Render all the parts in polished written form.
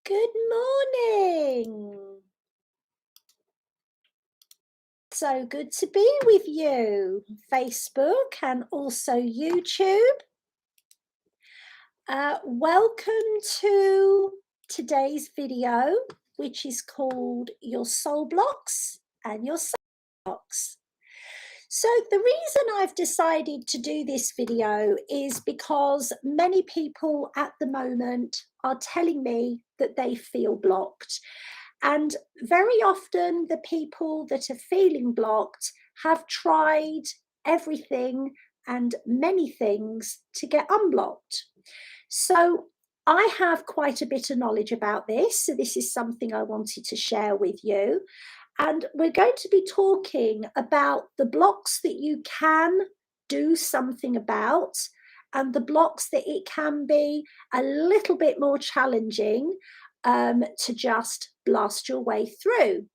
Good morning. So good to be with you, Facebook and also YouTube. Welcome to today's video, which is called Your Soul Blocks and Your Soul Blocks. So the reason I've decided to do this video is because many people at the moment are telling me that they feel blocked. And very often the people that are feeling blocked have tried everything and many things to get unblocked. So I have quite a bit of knowledge about this. So this is something I wanted to share with you. And we're going to be talking about the blocks that you can do something about and the blocks that it can be a little bit more challenging to just blast your way through.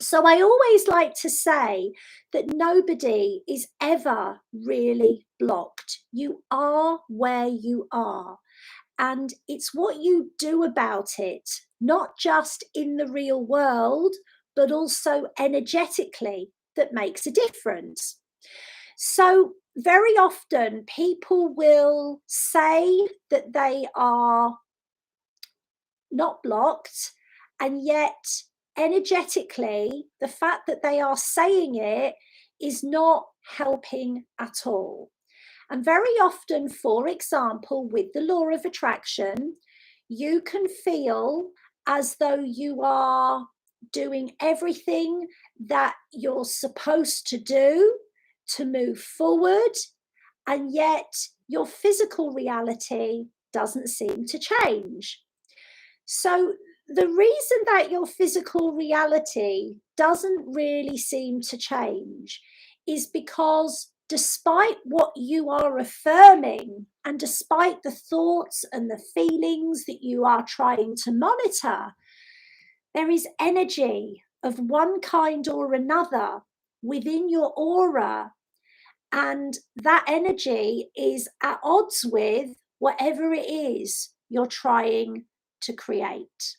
So I always like to say that nobody is ever really blocked. You are where you are. And it's what you do about it, not just in the real world, but also energetically, that makes a difference. So very often people will say that they are not blocked, and yet energetically, the fact that they are saying it is not helping at all. And very often, for example, with the law of attraction, you can feel as though you are doing everything that you're supposed to do to move forward, and yet your physical reality doesn't seem to change. So the reason that your physical reality doesn't really seem to change is because despite what you are affirming and despite the thoughts and the feelings that you are trying to monitor, there is energy of one kind or another within your aura, and that energy is at odds with whatever it is you're trying to create.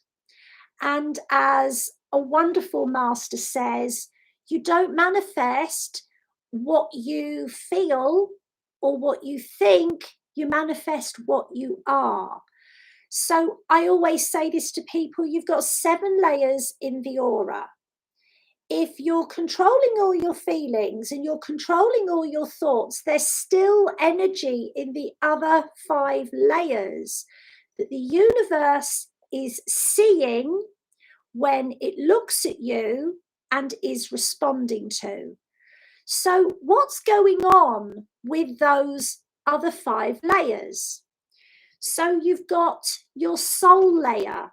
And as a wonderful master says, you don't manifest what you feel or what you think, you manifest what you are. So I always say this to people, you've got 7 layers in the aura. If you're controlling all your feelings and you're controlling all your thoughts, there's still energy in the other 5 layers that the universe is seeing when it looks at you and is responding to. So what's going on with those other 5 layers? So you've got your soul layer,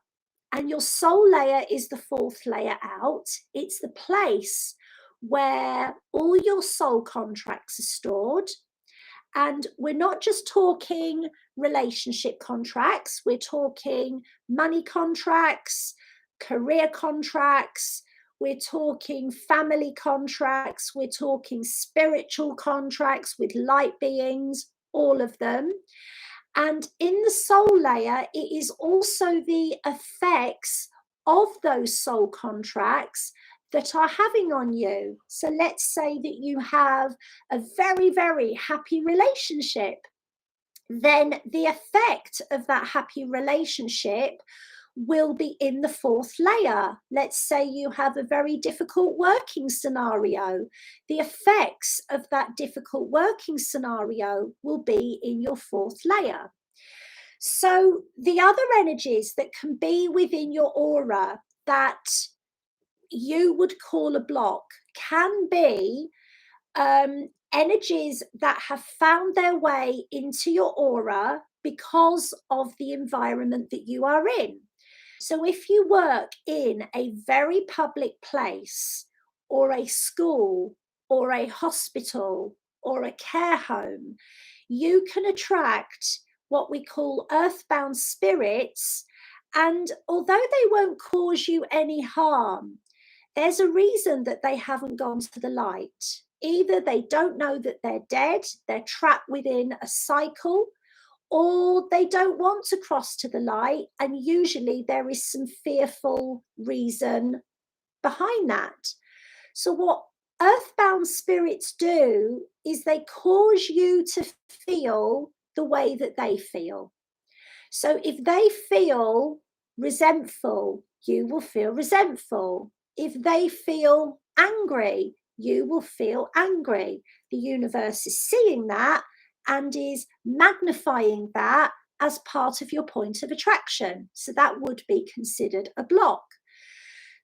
and your soul layer is the 4th layer out. It's the place where all your soul contracts are stored. And we're not just talking relationship contracts, we're talking money contracts, career contracts, we're talking family contracts, we're talking spiritual contracts with light beings, all of them. And in the soul layer, it is also the effects of those soul contracts that are having on you. So let's say that you have a very, very happy relationship. Then the effect of that happy relationship will be in the 4th layer. Let's say you have a very difficult working scenario. The effects of that difficult working scenario will be in your 4th layer. So the other energies that can be within your aura that you would call a block can be energies that have found their way into your aura because of the environment that you are in. So if you work in a very public place or a school or a hospital or a care home, you can attract what we call earthbound spirits. And although they won't cause you any harm, there's a reason that they haven't gone to the light. Either they don't know that they're dead, they're trapped within a cycle, or they don't want to cross to the light, and usually there is some fearful reason behind that. So what earthbound spirits do is they cause you to feel the way that they feel. So if they feel resentful, you will feel resentful. If they feel angry, you will feel angry. The universe is seeing that and is magnifying that as part of your point of attraction. So that would be considered a block.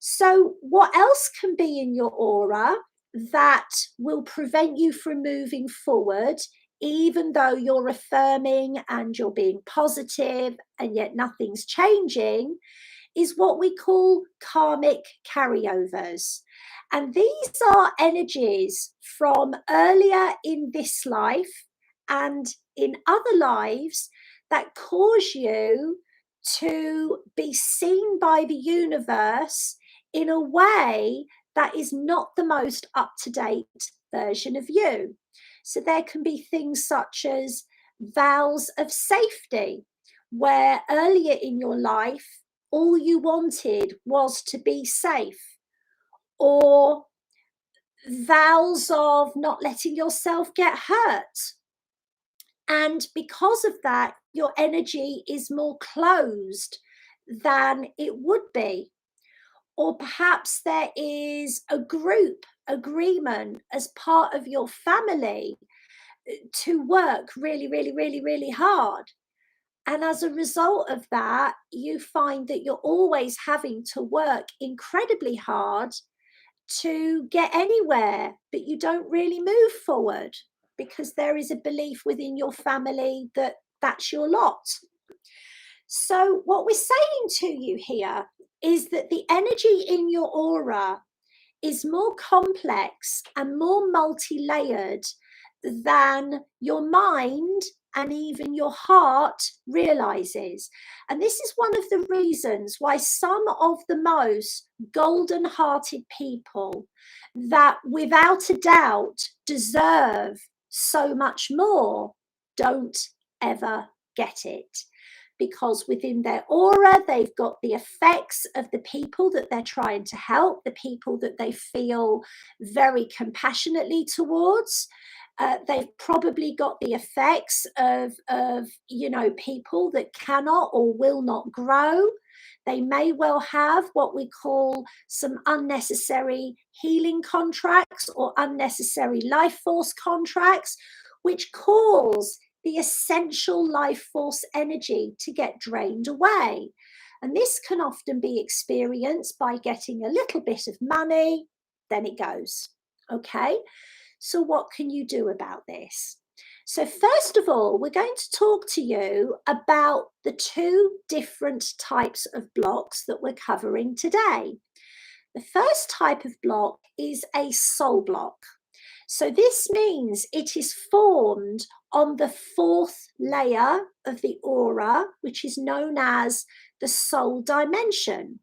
So what else can be in your aura that will prevent you from moving forward, even though you're affirming and you're being positive and yet nothing's changing, is what we call karmic carryovers. And these are energies from earlier in this life and in other lives that cause you to be seen by the universe in a way that is not the most up-to-date version of you. So there can be things such as vows of safety, where earlier in your life, all you wanted was to be safe, or vows of not letting yourself get hurt. And because of that, your energy is more closed than it would be. Or perhaps there is a group agreement as part of your family to work really, really, really, really hard. And as a result of that, you find that you're always having to work incredibly hard to get anywhere, but you don't really move forward because there is a belief within your family that that's your lot. So what we're saying to you here is that the energy in your aura is more complex and more multi-layered than your mind and even your heart realizes. And this is one of the reasons why some of the most golden-hearted people that without a doubt deserve so much more don't ever get it. Because within their aura, they've got the effects of the people that they're trying to help, the people that they feel very compassionately towards. They've probably got the effects of people that cannot or will not grow. They may well have what we call some unnecessary healing contracts or unnecessary life force contracts, which cause the essential life force energy to get drained away. And this can often be experienced by getting a little bit of money, then it goes. Okay, so what can you do about this? So first of all, we're going to talk to you about the two different types of blocks that we're covering today. The first type of block is a soul block. So this means it is formed on the fourth layer of the aura, which is known as the soul dimension.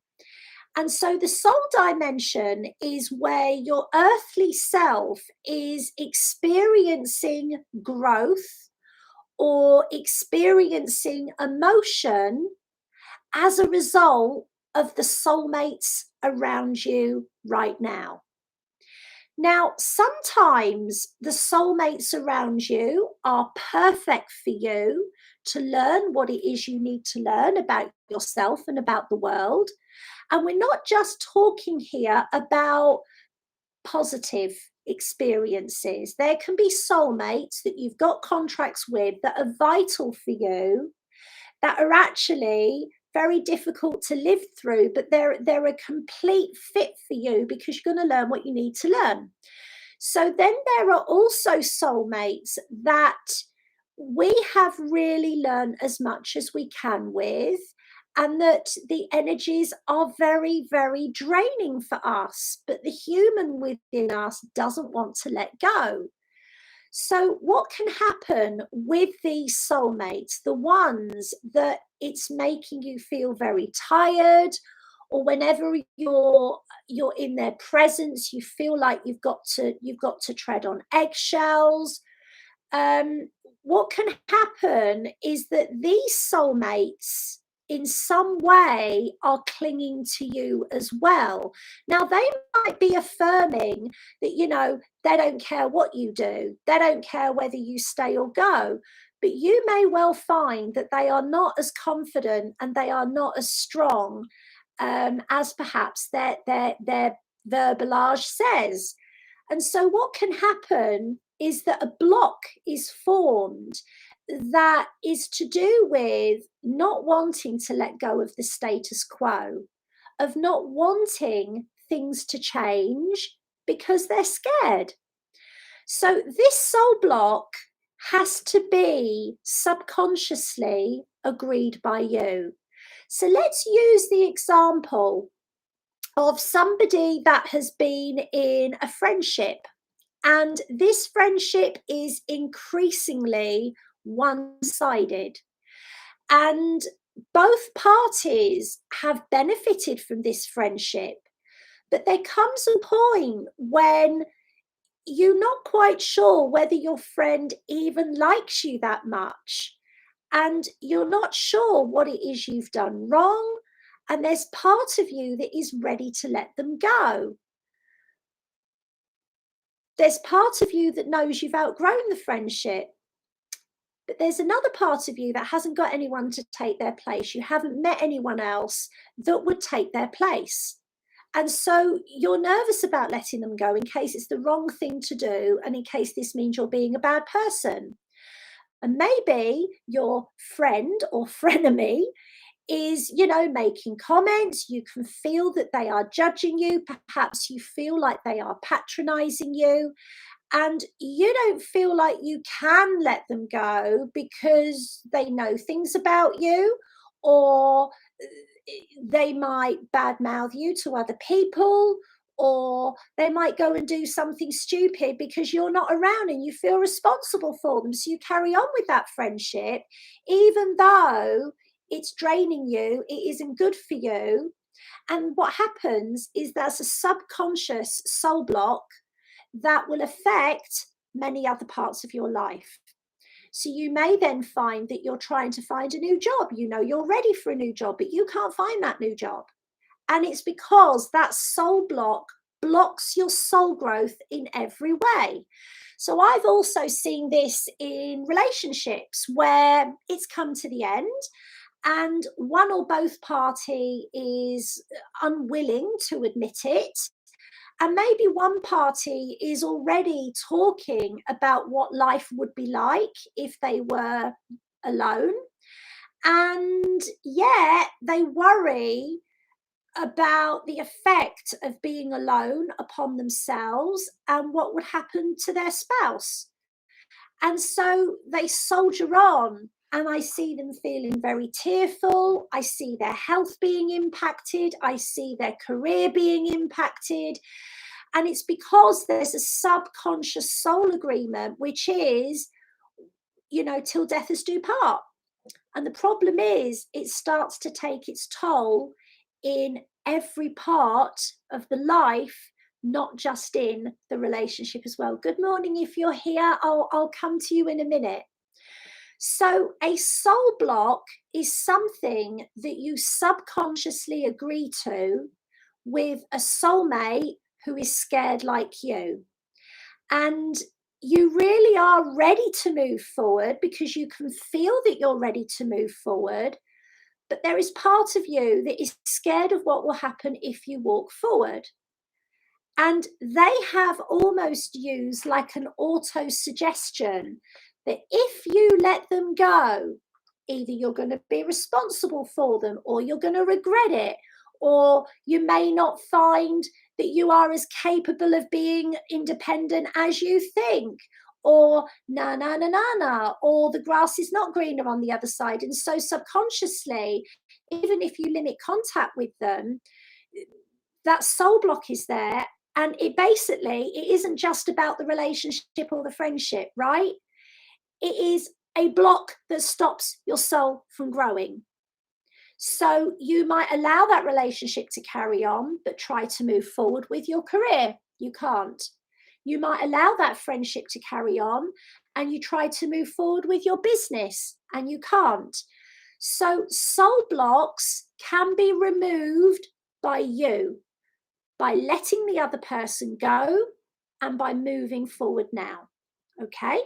And so the soul dimension is where your earthly self is experiencing growth or experiencing emotion as a result of the soulmates around you right now. Now, sometimes the soulmates around you are perfect for you to learn what it is you need to learn about yourself and about the world. And we're not just talking here about positive experiences. There can be soulmates that you've got contracts with that are vital for you, that are actually very difficult to live through, but they're a complete fit for you because you're going to learn what you need to learn. So then there are also soulmates that we have really learned as much as we can with, and that the energies are very, very draining for us, but the human within us doesn't want to let go. So what can happen with these soulmates, the ones that it's making you feel very tired, or whenever you're in their presence, you feel like you've got to tread on eggshells. what can happen is that these soulmates in some way are clinging to you as well. Now, they might be affirming that, you know, they don't care what you do. They don't care whether you stay or go. But you may well find that they are not as confident and they are not as strong as perhaps their verbalage says. And so what can happen is that a block is formed that is to do with not wanting to let go of the status quo, of not wanting things to change because they're scared. So this soul block has to be subconsciously agreed by you. So let's use the example of somebody that has been in a friendship, and this friendship is increasingly one-sided, and both parties have benefited from this friendship, but there comes a point when you're not quite sure whether your friend even likes you that much, and you're not sure what it is you've done wrong, and there's part of you that is ready to let them go. There's part of you that knows you've outgrown the friendship, but there's another part of you that hasn't got anyone to take their place. You haven't met anyone else that would take their place. And so you're nervous about letting them go in case it's the wrong thing to do, and in case this means you're being a bad person. And maybe your friend or frenemy is, you know, making comments. You can feel that they are judging you. Perhaps you feel like they are patronizing you, and you don't feel like you can let them go because they know things about you, or they might badmouth you to other people, or they might go and do something stupid because you're not around and you feel responsible for them. So you carry on with that friendship, even though it's draining you, it isn't good for you. And what happens is there's a subconscious soul block that will affect many other parts of your life. So you may then find that you're trying to find a new job. You know, you're ready for a new job, but you can't find that new job. And it's because that soul block blocks your soul growth in every way. So I've also seen this in relationships where it's come to the end and one or both party is unwilling to admit it. And maybe one party is already talking about what life would be like if they were alone. And yet they worry about the effect of being alone upon themselves and what would happen to their spouse. And so they soldier on, and I see them feeling very tearful. I see their health being impacted. I see their career being impacted. And it's because there's a subconscious soul agreement, which is, you know, till death us do part. And the problem is it starts to take its toll in every part of the life, not just in the relationship as well. Good morning. If you're here, I'll come to you in a minute. So a soul block is something that you subconsciously agree to with a soulmate who is scared like you. And you really are ready to move forward because you can feel that you're ready to move forward. But there is part of you that is scared of what will happen if you walk forward. And they have almost used like an auto suggestion that if you let them go, either you're going to be responsible for them, or you're going to regret it, or you may not find that you are as capable of being independent as you think, or na na na na na, or the grass is not greener on the other side. And so subconsciously, even if you limit contact with them, that soul block is there. And it isn't just about the relationship or the friendship, right? It is a block that stops your soul from growing. So you might allow that relationship to carry on, but try to move forward with your career. You can't. You might allow that friendship to carry on and you try to move forward with your business and you can't. So soul blocks can be removed by you, by letting the other person go and by moving forward now. Okay?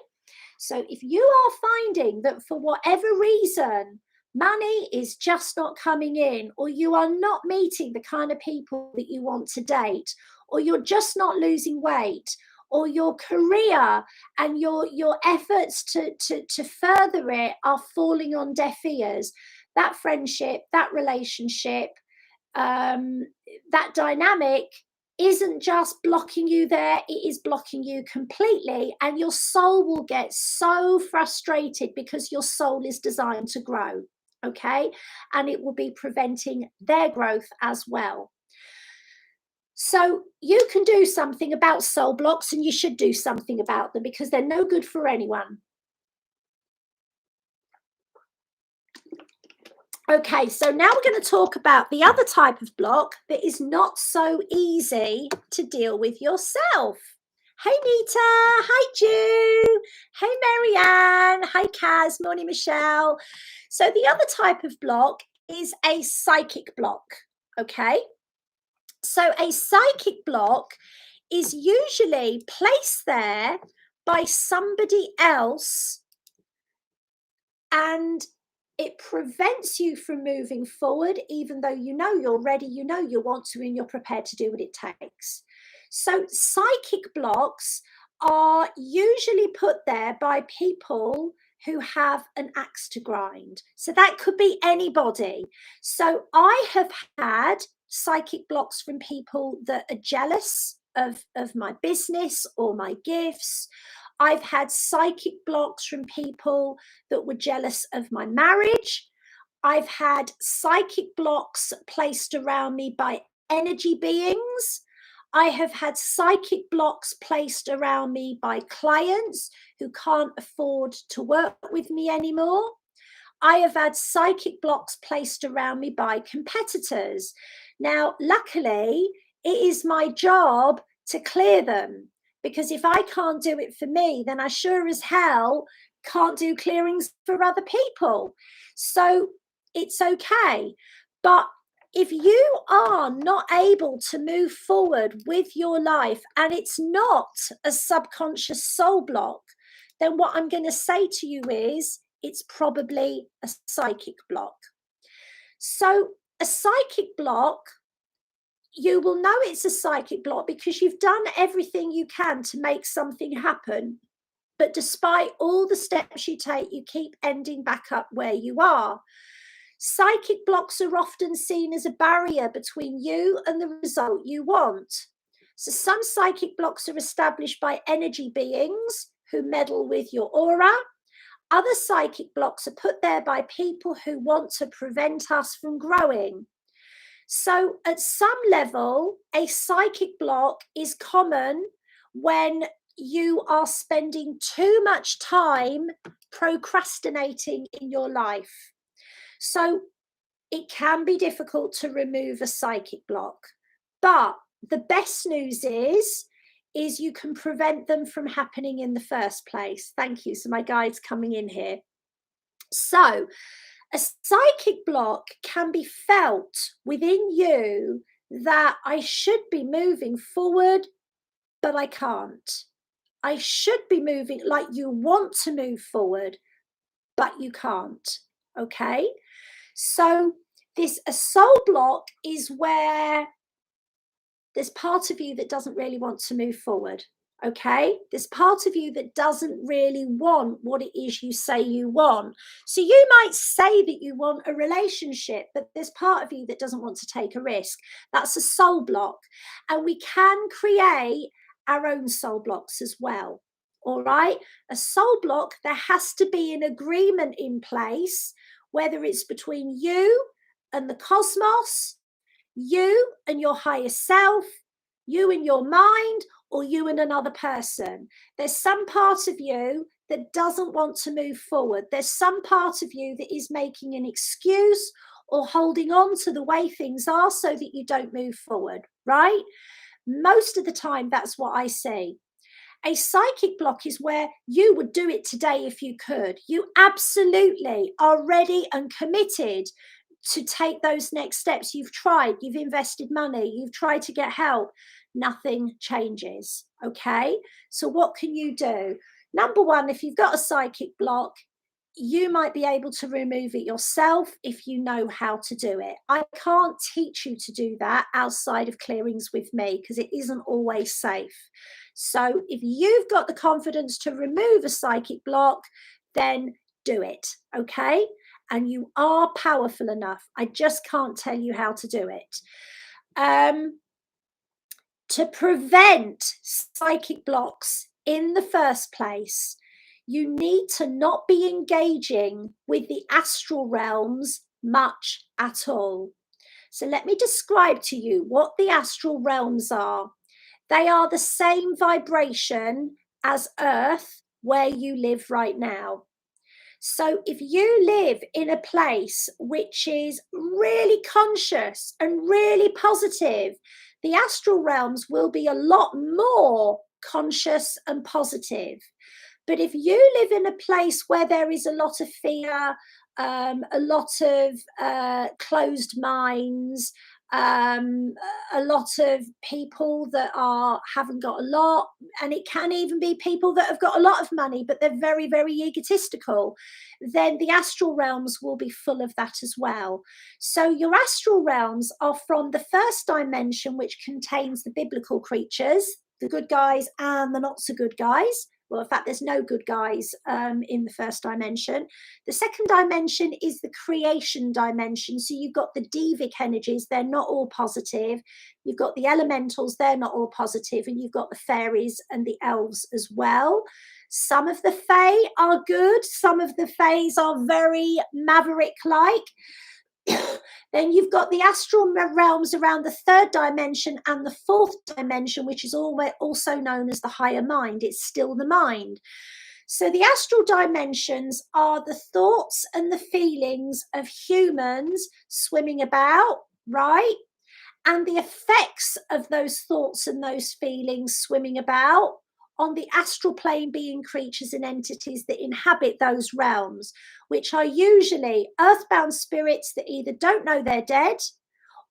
So if you are finding that for whatever reason, money is just not coming in, or you are not meeting the kind of people that you want to date, or you're just not losing weight, or your career and your efforts to further it are falling on deaf ears, that friendship, that relationship, that dynamic isn't just blocking you there, it is blocking you completely, and your soul will get so frustrated because your soul is designed to grow, okay? And it will be preventing their growth as well. So you can do something about soul blocks, and you should do something about them because they're no good for anyone. Okay, so now we're going to talk about the other type of block that is not so easy to deal with yourself. Hey, Nita. Hi, Ju. Hey, Marianne. Hi, Kaz. Morning, Michelle. So the other type of block is a psychic block, okay? So a psychic block is usually placed there by somebody else, and it prevents you from moving forward, even though you know you're ready, you know you want to, and you're prepared to do what it takes. So psychic blocks are usually put there by people who have an axe to grind. So that could be anybody. So I have had psychic blocks from people that are jealous of my business or my gifts. I've had psychic blocks from people that were jealous of my marriage. I've had psychic blocks placed around me by energy beings. I have had psychic blocks placed around me by clients who can't afford to work with me anymore. I have had psychic blocks placed around me by competitors. Now, luckily, it is my job to clear them, because if I can't do it for me, then I sure as hell can't do clearings for other people. So it's okay. But if you are not able to move forward with your life and it's not a subconscious soul block, then what I'm going to say to you is it's probably a psychic block. So a psychic block, you will know it's a psychic block because you've done everything you can to make something happen. But despite all the steps you take, you keep ending back up where you are. Psychic blocks are often seen as a barrier between you and the result you want. So some psychic blocks are established by energy beings who meddle with your aura. Other psychic blocks are put there by people who want to prevent us from growing. So at some level, a psychic block is common when you are spending too much time procrastinating in your life. So it can be difficult to remove a psychic block, but the best news is you can prevent them from happening in the first place. Thank you. So my guide's coming in here. So a psychic block can be felt within you that I should be moving forward, but I can't. I should be moving, like you want to move forward, but you can't. Okay. So a soul block is where there's part of you that doesn't really want to move forward. Okay, there's part of you that doesn't really want what it is you say you want. So you might say that you want a relationship, but there's part of you that doesn't want to take a risk. That's a soul block. And we can create our own soul blocks as well. All right, a soul block, there has to be an agreement in place, whether it's between you and the cosmos, you and your higher self, you and your mind, or you and another person. There's some part of you that doesn't want to move forward. There's some part of you that is making an excuse or holding on to the way things are so that you don't move forward, right? Most of the time, that's what I see. A psychic block is where you would do it today if you could. You absolutely are ready and committed to take those next steps. You've tried, you've invested money, you've tried to get help. Nothing changes. Okay, so what can you do? Number one, if you've got a psychic block, you might be able to remove it yourself if you know how to do it. I can't teach you to do that outside of clearings with me because it isn't always safe. So if you've got the confidence to remove a psychic block, then do it, okay? And you are powerful enough. I just can't tell you how to do it. To prevent psychic blocks in the first place, you need to not be engaging with the astral realms much at all. So let me describe to you what the astral realms are. They are the same vibration as Earth, where you live right now. So if you live in a place which is really conscious and really positive, the astral realms will be a lot more conscious and positive. But if you live in a place where there is a lot of fear, a lot of closed minds, a lot of people that haven't got a lot, and it can even be people that have got a lot of money but they're very, very egotistical, then the astral realms will be full of that as well. So your astral realms are from the first dimension, which contains the biblical creatures, the good guys and the not so good guys. Well, in fact, there's no good guys in the first dimension. The second dimension is the creation dimension. So you've got the devic energies, they're not all positive. You've got the elementals, they're not all positive. And you've got the fairies and the elves as well. Some of the fae are good. Some of the fays are very maverick-like. Then you've got the astral realms around the third dimension and the fourth dimension, which is also known as the higher mind. It's still the mind. So the astral dimensions are the thoughts and the feelings of humans swimming about, right? And the effects of those thoughts and those feelings swimming about on the astral plane being creatures and entities that inhabit those realms, which are usually earthbound spirits that either don't know they're dead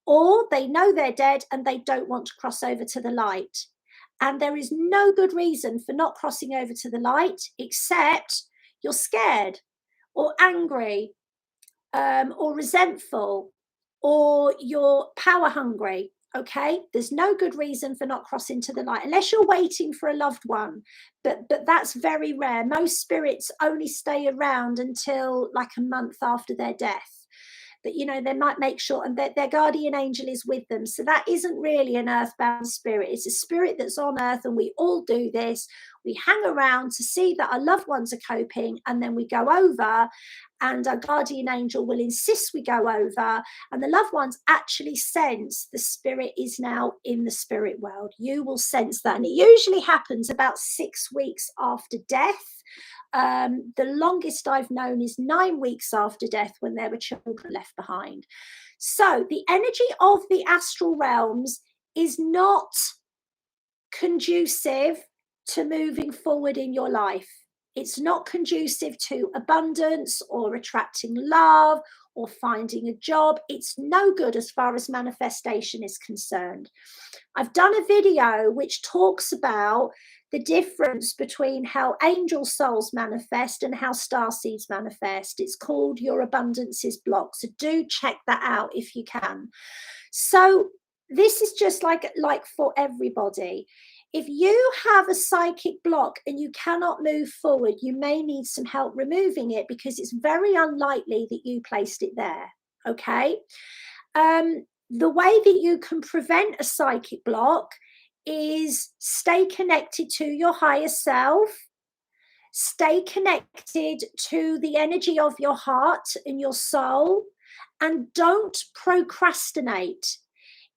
or they know they're dead and they don't want to cross over to the light. And there is no good reason for not crossing over to the light except you're scared or angry or resentful or you're power hungry. Okay, there's no good reason for not crossing to the light unless you're waiting for a loved one, but that's very rare. Most spirits only stay around until like a month after their death, but you know, they might make sure, and their guardian angel is with them. So that isn't really an earthbound spirit. It's a spirit that's on earth, and we all do this. We hang around to see that our loved ones are coping, and then we go over, and our guardian angel will insist we go over, and the loved ones actually sense the spirit is now in the spirit world. You will sense that, and it usually happens about 6 weeks after death. The longest I've known is 9 weeks after death, when there were children left behind. So the energy of the astral realms is not conducive to moving forward in your life. It's not conducive to abundance or attracting love or finding a job. It's no good as far as manifestation is concerned. I've done a video which talks about the difference between how angel souls manifest and how starseeds manifest. It's called Your Abundance is Blocked. So do check that out if you can. So this is just like for everybody. If you have a psychic block and you cannot move forward, you may need some help removing it, because it's very unlikely that you placed it there. Okay. The way that you can prevent a psychic block is stay connected to your higher self, stay connected to the energy of your heart and your soul, and don't procrastinate.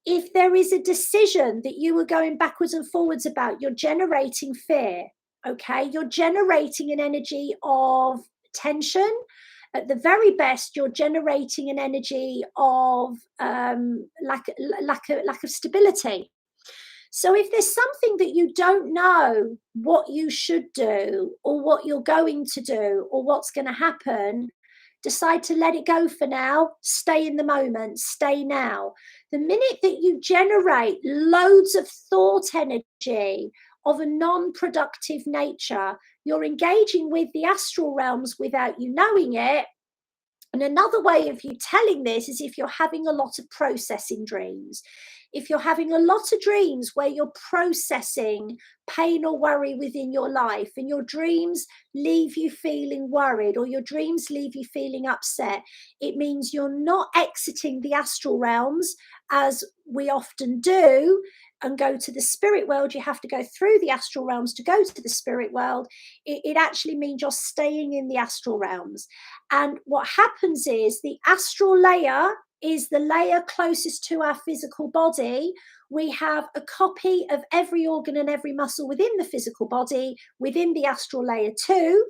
If there is a decision that you are going backwards and forwards about, you're generating fear, okay? You're generating an energy of tension. At the very best, you're generating an energy of lack of stability. So if there's something that you don't know what you should do or what you're going to do or what's going to happen, decide to let it go for now. Stay in the moment, stay now. The minute that you generate loads of thought energy of a non-productive nature, you're engaging with the astral realms without you knowing it. And another way of you telling this is if you're having a lot of processing dreams. If you're having a lot of dreams where you're processing pain or worry within your life, and your dreams leave you feeling worried or your dreams leave you feeling upset, it means you're not exiting the astral realms as we often do and go to the spirit world. You have to go through the astral realms to go to the spirit world. It actually means you're staying in the astral realms. And what happens is the astral layer is the layer closest to our physical body. We have a copy of every organ and every muscle within the physical body, within the astral layer too.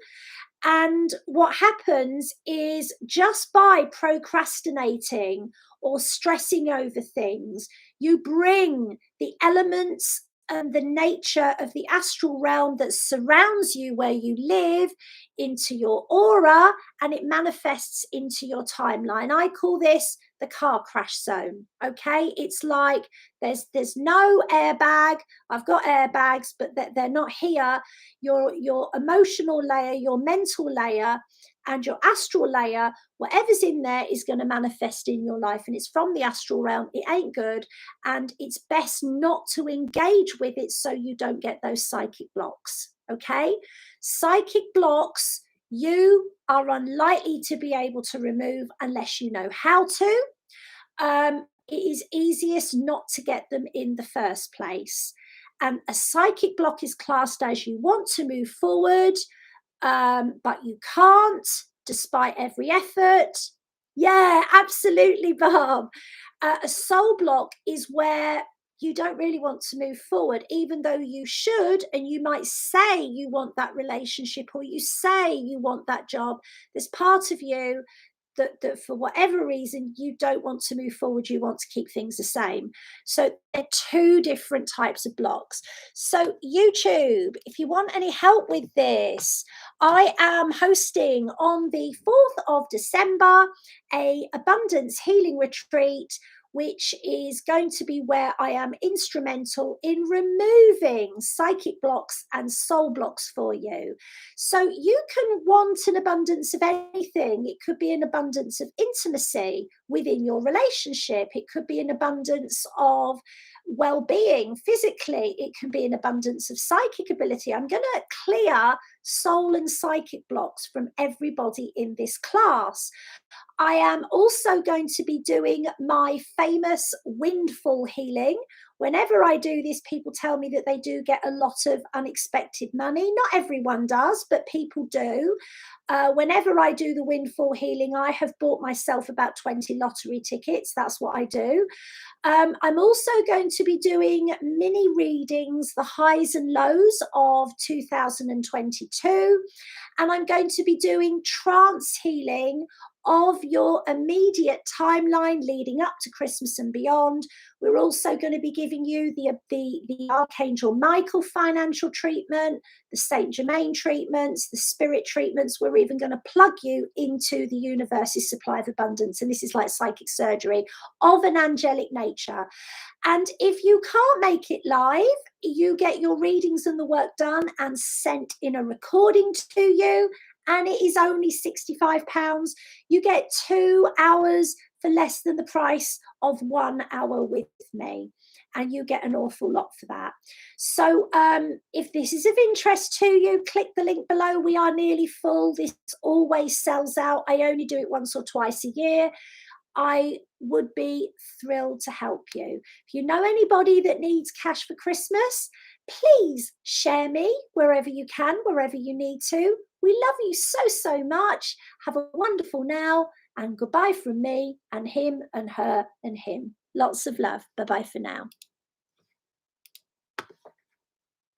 And what happens is just by procrastinating or stressing over things, you bring the elements and the nature of the astral realm that surrounds you where you live into your aura, and it manifests into your timeline. I call this the car crash zone. Okay, it's like there's no airbag. I've got airbags, but they're not here. Your emotional layer, your mental layer, and your astral layer, whatever's in there is going to manifest in your life, and it's from the astral realm. It ain't good, and it's best not to engage with it so you don't get those psychic blocks. Okay, psychic blocks you are unlikely to be able to remove unless you know how to. It is easiest not to get them in the first place. And a psychic block is classed as you want to move forward, but you can't, despite every effort. Yeah, absolutely, Bob. A soul block is where you don't really want to move forward, even though you should, and you might say you want that relationship or you say you want that job. There's part of you that for whatever reason you don't want to move forward, you want to keep things the same. So they're two different types of blocks. So YouTube, if you want any help with this, I am hosting on the 4th of December a abundance healing retreat, which is going to be where I am instrumental in removing psychic blocks and soul blocks for you. So you can want an abundance of anything. It could be an abundance of intimacy within your relationship. It could be an abundance of well-being physically. It can be an abundance of psychic ability. I'm going to clear soul and psychic blocks from everybody in this class. I am also going to be doing my famous windfall healing. Whenever I do this, people tell me that they do get a lot of unexpected money. Not everyone does, but people do. Whenever I do the windfall healing, I have bought myself about 20 lottery tickets. That's what I do. I'm also going to be doing mini readings, the highs and lows of 2022. And I'm going to be doing trance healing of your immediate timeline leading up to Christmas and beyond. We're also going to be giving you the Archangel Michael financial treatment, the Saint Germain treatments, the spirit treatments. We're even going to plug you into the universe's supply of abundance. And this is like psychic surgery of an angelic nature. And if you can't make it live, you get your readings and the work done and sent in a recording to you. And it is only £65. You get 2 hours for less than the price of 1 hour with me. And you get an awful lot for that. So if this is of interest to you, click the link below. We are nearly full. This always sells out. I only do it once or twice a year. I would be thrilled to help you. If you know anybody that needs cash for Christmas, please share me wherever you can, wherever you need to. We love you so, so much. Have a wonderful now, and goodbye from me and him and her and him. Lots of love. Bye-bye for now.